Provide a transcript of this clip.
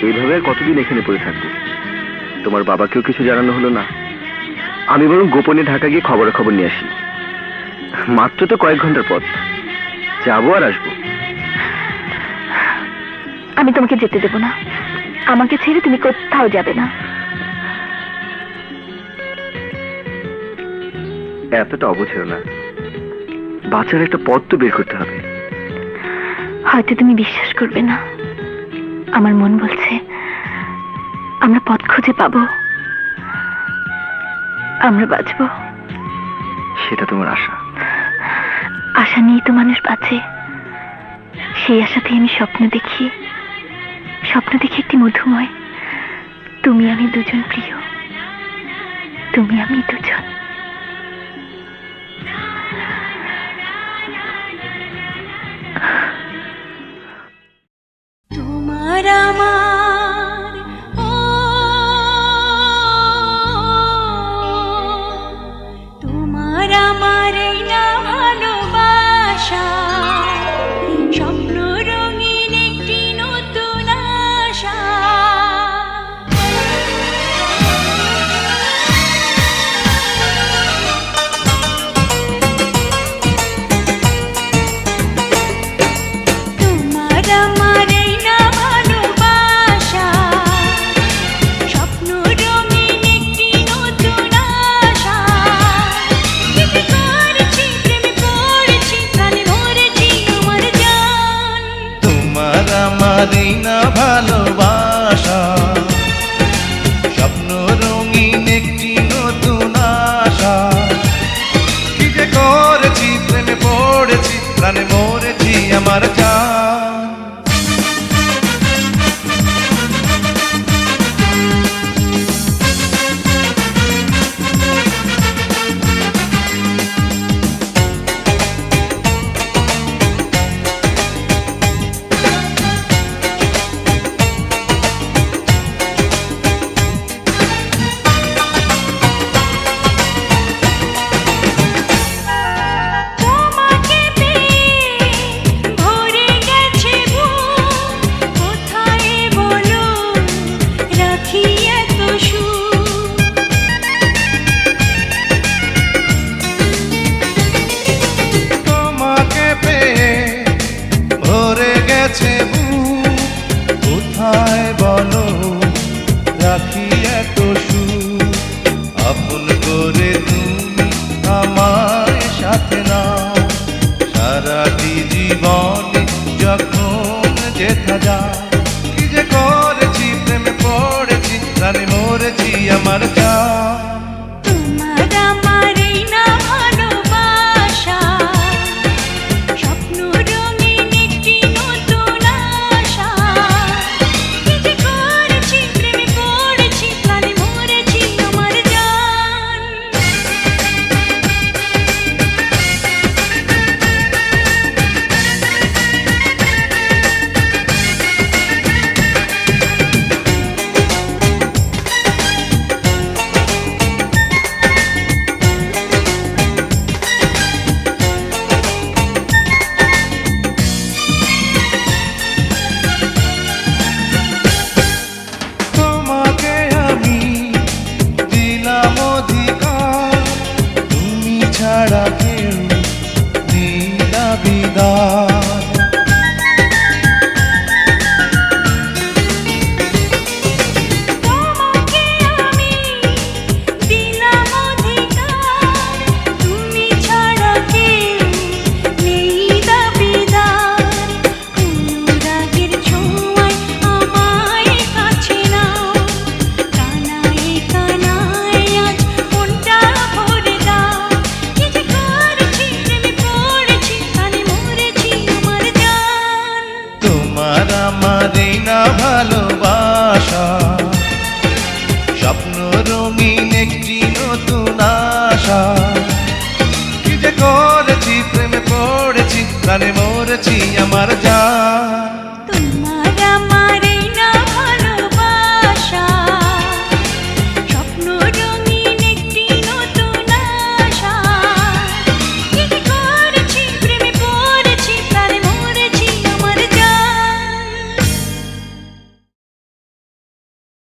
এইভাবে আর কতদিন এখানে পড়ে থাকবো? তোমার বাবাকেও কিছু জানানো হলো না। আমি বরং গোপনে ঢাকা গিয়ে খবরাখবর নিয়ে আসি। মাত্র তো কয়েক ঘন্টার পথ, যাবো আর আসবো। আমি তোমাকে যেতে দেব না। আমাকে ছেড়ে তুমি কোথাও যাবে না। এতটা অবুঝেও না, বাঁচার একটা পথ তো বের করতে হবে। হয়তো তুমি বিশ্বাস করবে না, আমার মন বলছে আমরা পথ খুঁজে পাবো, আমরা বাঁচবো। সেটা তোমার আশা? আশা নিয়েই তো মানুষ বাঁচে। সেই আশাতেই আমি স্বপ্ন দেখি একটি মধুময়, তুমি আমি দুজন প্রিয়, তুমি আমি দুজন। তোমার আমার তোমার আমার এই না ভালোবাসা, স্বপ্ন রঙিন একটি নতুন আশা। তোমার আমার এই না ভালোবাসা, স্বপ্ন রঙিন একটি নতুন আশা। কি করেছি, প্রেমে পড়েছি, প্রাণে মরেছি আমার জান। তোমার আমার এই না ভালোবাসা, স্বপ্ন রঙিন একটি নতুন আশা। কি যে করেছি, প্রেমে পড়েছি, প্রাণে মরেছি আমার জান। তোমাকে পেয়ে ভরে গেছে বুক, কোথায় বলো রাখি এত সুখ। তোমাকে পেয়ে ভরে গেছে বুক, কোথায় বলো রাখি এত সুখ। আপন করে তুমি আমার সাথে নাও, সারাটি জীবনে যখন যেথা যায়। কি যে করেছি, প্রেমে পড়েছি, প্রাণে মরেছি আমার জান। তোমার আমার এই না ভালোবাসা, স্বপ্ন রঙিন একটি নতুন আশা। কি যে করেছি, প্রেমে পড়েছি, প্রাণে মরেছি আমার জান। তোমাকে আমি দিলাম অধিকার, তুমি ছাড়া কেউ দিলা বিদায়। তোমাকে আমি দিলাম অধিকার, তুমি ছাড়া কেউ নেই দাবিদার। অনুরাগের ছোঁয়ায় আমায় কাছে নাও, কানায় কানায় আজ মনটা ভরে দাও। কি যে করেছি, প্রেমে পড়েছি, প্রাণে মরেছি আমার জান। তোমার আমার এই না ভালোবাসা, স্বপ্ন রঙিন একটি নতুন আশা। কি যে করেছি, প্রেমে পড়েছি, প্রাণে মরেছি আমার জান।